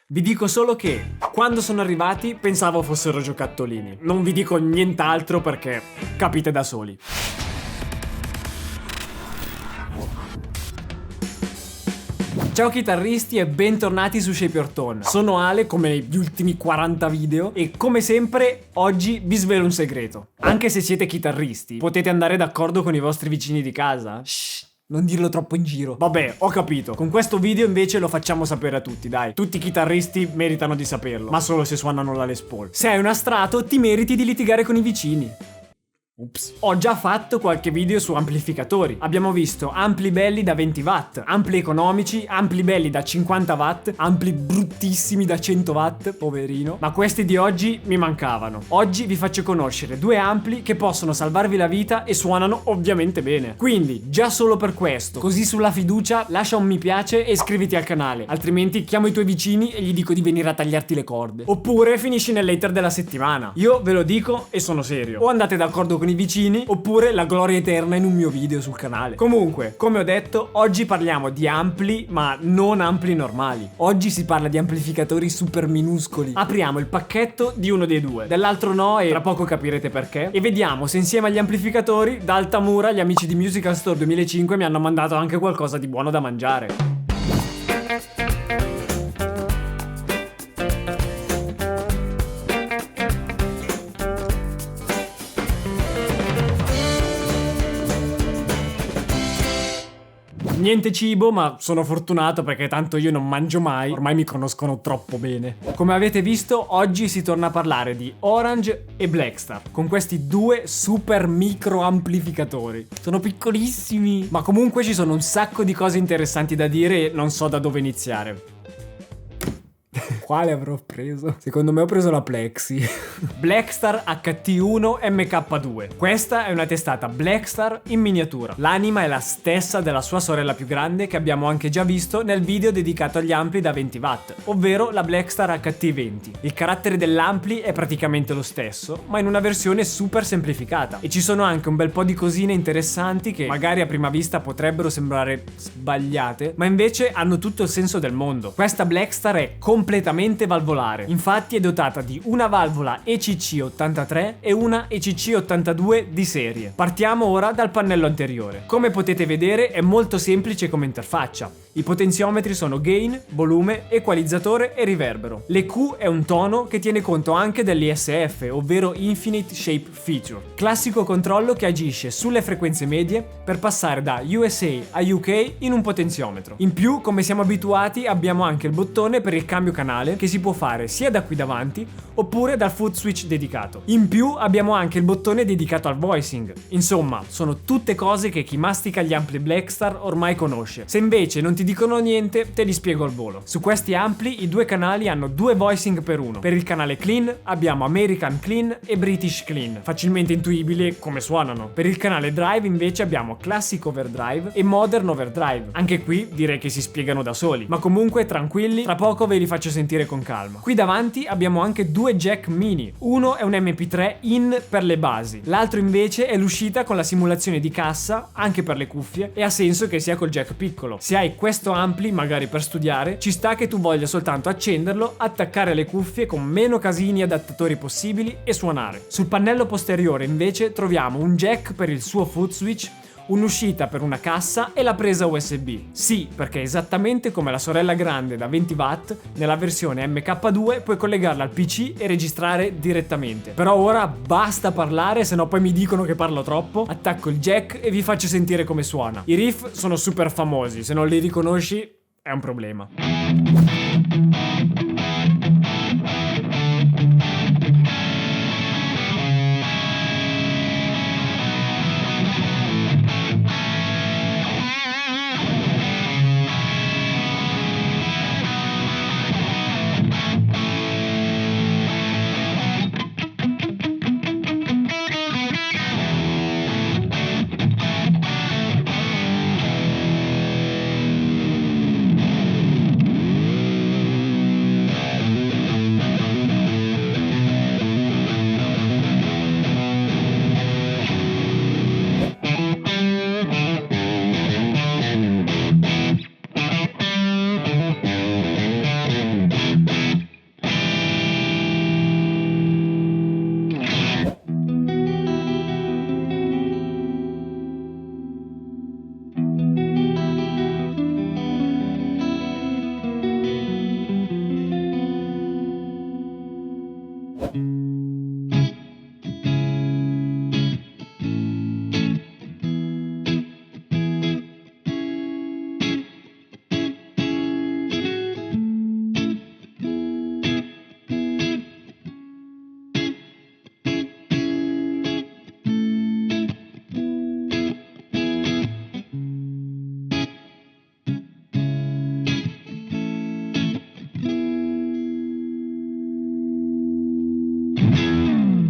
Vi dico solo che quando sono arrivati pensavo fossero giocattolini. Non vi dico nient'altro perché capite da soli. Ciao chitarristi e bentornati su Shape Your Tone. Sono Ale, come negli ultimi 40 video, e come sempre oggi vi svelo un segreto. Anche se siete chitarristi, potete andare d'accordo con i vostri vicini di casa? Shh, non dirlo troppo in giro. Vabbè, ho capito. Con questo video invece lo facciamo sapere a tutti, dai. Tutti i chitarristi meritano di saperlo, ma solo se suonano la Les Paul. Se hai un astrato, ti meriti di litigare con i vicini. Ups. Ho già fatto qualche video su amplificatori. Abbiamo visto ampli belli da 20 watt, ampli economici, ampli belli da 50 watt, ampli bruttissimi da 100 watt, poverino. Ma questi di oggi mi mancavano. Oggi vi faccio conoscere due ampli che possono salvarvi la vita e suonano ovviamente bene. Quindi, già solo per questo, così sulla fiducia, lascia un mi piace e iscriviti al canale. Altrimenti chiamo i tuoi vicini e gli dico di venire a tagliarti le corde. Oppure finisci nell'hater della settimana. Io ve lo dico e sono serio. O andate d'accordo con i vicini oppure la gloria eterna in un mio video sul canale. Comunque, come ho detto, oggi parliamo di ampli ma non ampli normali. Oggi si parla di amplificatori super minuscoli. Apriamo il pacchetto di uno dei due, dell'altro no, e tra poco capirete perché, e vediamo se insieme agli amplificatori da Altamura gli amici di Musical Store 2005 mi hanno mandato anche qualcosa di buono da mangiare. Niente cibo, ma sono fortunato perché tanto io non mangio mai, ormai mi conoscono troppo bene. Come avete visto, oggi si torna a parlare di Orange e Blackstar, con questi due super micro amplificatori. Sono piccolissimi, ma comunque ci sono un sacco di cose interessanti da dire e non so da dove iniziare. Quale avrò preso? Secondo me ho preso la Plexi. Blackstar HT1 MK2. Questa è una testata Blackstar in miniatura. L'anima è la stessa della sua sorella più grande che abbiamo anche già visto nel video dedicato agli ampli da 20 watt, ovvero la Blackstar HT20. Il carattere dell'ampli è praticamente lo stesso, ma in una versione super semplificata. E ci sono anche un bel po' di cosine interessanti che magari a prima vista potrebbero sembrare sbagliate, ma invece hanno tutto il senso del mondo. Questa Blackstar è completamente valvolare. Infatti è dotata di una valvola ECC83 e una ECC82 di serie. Partiamo ora dal pannello anteriore. Come potete vedere è molto semplice come interfaccia. I potenziometri sono gain, volume, equalizzatore e riverbero. L'EQ è un tono che tiene conto anche dell'ISF, ovvero Infinite Shape Feature, classico controllo che agisce sulle frequenze medie per passare da USA a UK in un potenziometro. In più, come siamo abituati, abbiamo anche il bottone per il cambio canale che si può fare sia da qui davanti oppure dal foot switch dedicato. In più abbiamo anche il bottone dedicato al voicing. Insomma, sono tutte cose che chi mastica gli ampli Blackstar ormai conosce. Se invece non ti dicono niente, te li spiego al volo. Su questi ampli i due canali hanno due voicing per uno. Per il canale clean abbiamo American Clean e British Clean, facilmente intuibile come suonano. Per il canale drive invece abbiamo Classic Overdrive e Modern Overdrive. Anche qui direi che si spiegano da soli, ma comunque tranquilli, tra poco ve li faccio sentire con calma. Qui davanti abbiamo anche due jack mini. Uno è un MP3 in per le basi, l'altro invece è l'uscita con la simulazione di cassa anche per le cuffie e ha senso che sia col jack piccolo. Se hai questo ampli, magari per studiare, ci sta che tu voglia soltanto accenderlo, attaccare le cuffie con meno casini e adattatori possibili e suonare. Sul pannello posteriore invece troviamo un jack per il suo foot switch, un'uscita per una cassa e la presa USB. Sì, perché esattamente come la sorella grande da 20 watt, nella versione MK2 puoi collegarla al PC e registrare direttamente. Però ora basta parlare, se no poi mi dicono che parlo troppo. Attacco il jack e vi faccio sentire come suona. I riff sono super famosi, se non li riconosci è un problema.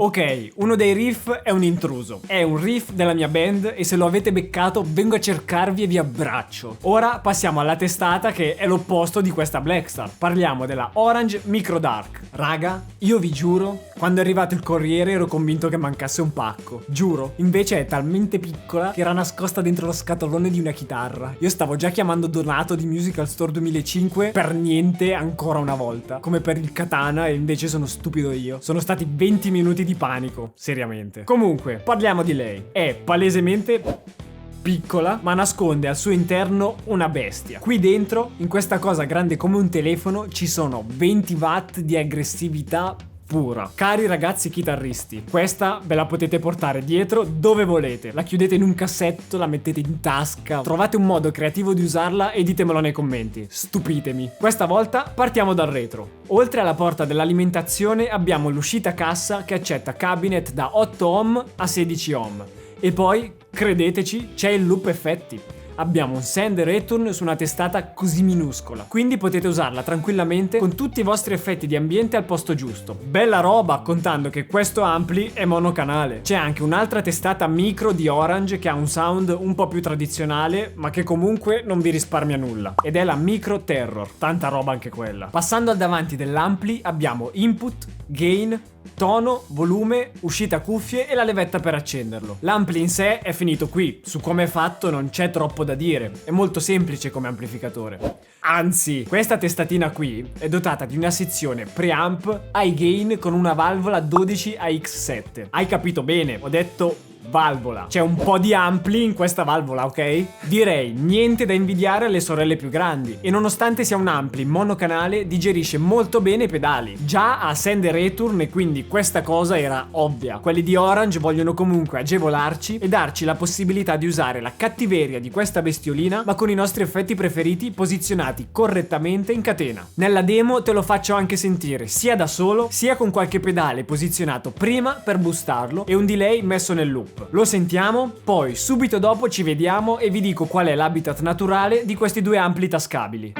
Ok, uno dei riff è un intruso. È un riff della mia band e se lo avete beccato vengo a cercarvi e vi abbraccio. Ora passiamo alla testata che è l'opposto di questa Blackstar. Parliamo della Orange Micro Dark. Raga, io vi giuro, quando è arrivato il corriere ero convinto che mancasse un pacco. Giuro. Invece è talmente piccola che era nascosta dentro lo scatolone di una chitarra. Io stavo già chiamando Donato di Musical Store 2005 per niente ancora una volta. Come per il katana e invece sono stupido io. Sono stati 20 minuti di panico, seriamente. Comunque, parliamo di lei. È palesemente piccola, ma nasconde al suo interno una bestia. Qui dentro, in questa cosa grande come un telefono, ci sono 20 watt di aggressività pura. Cari ragazzi chitarristi, questa ve la potete portare dietro dove volete. La chiudete in un cassetto, la mettete in tasca. Trovate un modo creativo di usarla e ditemelo nei commenti. Stupitemi. Questa volta partiamo dal retro. Oltre alla porta dell'alimentazione abbiamo l'uscita cassa che accetta cabinet da 8 ohm a 16 ohm. E poi, credeteci, c'è il loop effetti. Abbiamo un send e return su una testata così minuscola, quindi potete usarla tranquillamente con tutti i vostri effetti di ambiente al posto giusto. Bella roba, contando che questo ampli è monocanale. C'è anche un'altra testata micro di Orange che ha un sound un po' più tradizionale, ma che comunque non vi risparmia nulla, ed è la Micro Terror, tanta roba anche quella. Passando al davanti dell'ampli abbiamo input, gain, tono, volume, uscita cuffie e la levetta per accenderlo. L'ampli in sé è finito qui, su come è fatto non c'è troppo da dire, è molto semplice come amplificatore. Anzi, questa testatina qui è dotata di una sezione preamp high gain con una valvola 12 AX7. Hai capito bene, ho detto valvola. C'è un po' di ampli in questa valvola, ok? Direi niente da invidiare alle sorelle più grandi e nonostante sia un ampli monocanale digerisce molto bene i pedali. Già ha send e return e quindi questa cosa era ovvia. Quelli di Orange vogliono comunque agevolarci e darci la possibilità di usare la cattiveria di questa bestiolina ma con i nostri effetti preferiti posizionati correttamente in catena. Nella demo te lo faccio anche sentire sia da solo sia con qualche pedale posizionato prima per boostarlo e un delay messo nel loop. Lo sentiamo, poi subito dopo ci vediamo e vi dico qual è l'habitat naturale di questi due ampli tascabili.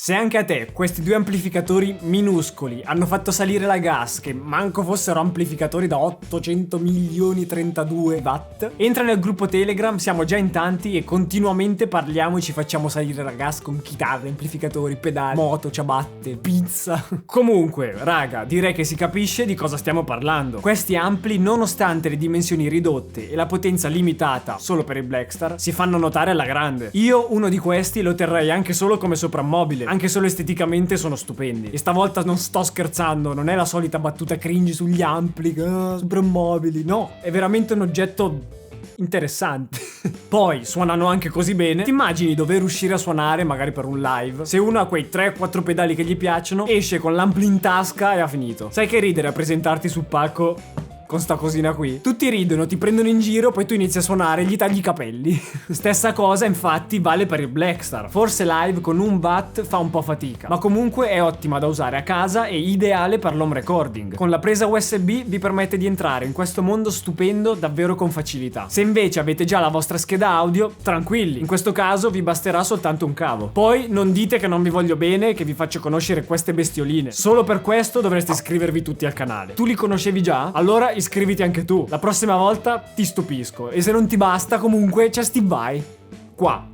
Se anche a te questi due amplificatori minuscoli hanno fatto salire la gas, che manco fossero amplificatori da 800 milioni 32 watt, entra nel gruppo Telegram, siamo già in tanti e continuamente parliamo e ci facciamo salire la gas con chitarre, amplificatori, pedali, moto, ciabatte, pizza. Comunque, raga, direi che si capisce di cosa stiamo parlando. Questi ampli, nonostante le dimensioni ridotte e la potenza limitata solo per il Blackstar, si fanno notare alla grande. Io uno di questi lo terrei anche solo come soprammobile, anche solo esteticamente sono stupendi. E stavolta non sto scherzando, non è la solita battuta cringe sugli ampli, suprammobili, no, è veramente un oggetto interessante. Poi suonano anche così bene. Ti immagini dover uscire a suonare magari per un live? Se uno ha quei 3-4 pedali che gli piacciono, esce con l'ampli in tasca e ha finito. Sai che ridere a presentarti sul palco con sta cosina qui? Tutti ridono, ti prendono in giro, poi tu inizi a suonare e gli tagli i capelli. Stessa cosa infatti vale per il Blackstar. Forse live con un watt fa un po' fatica, ma comunque è ottima da usare a casa e ideale per l'home recording. Con la presa USB vi permette di entrare in questo mondo stupendo davvero con facilità. Se invece avete già la vostra scheda audio, tranquilli, in questo caso vi basterà soltanto un cavo. Poi non dite che non vi voglio bene, che vi faccio conoscere queste bestioline. Solo per questo dovreste iscrivervi tutti al canale. Tu li conoscevi già? Allora iscriviti anche tu. La prossima volta ti stupisco. E se non ti basta, comunque c'è Steve Vai qua.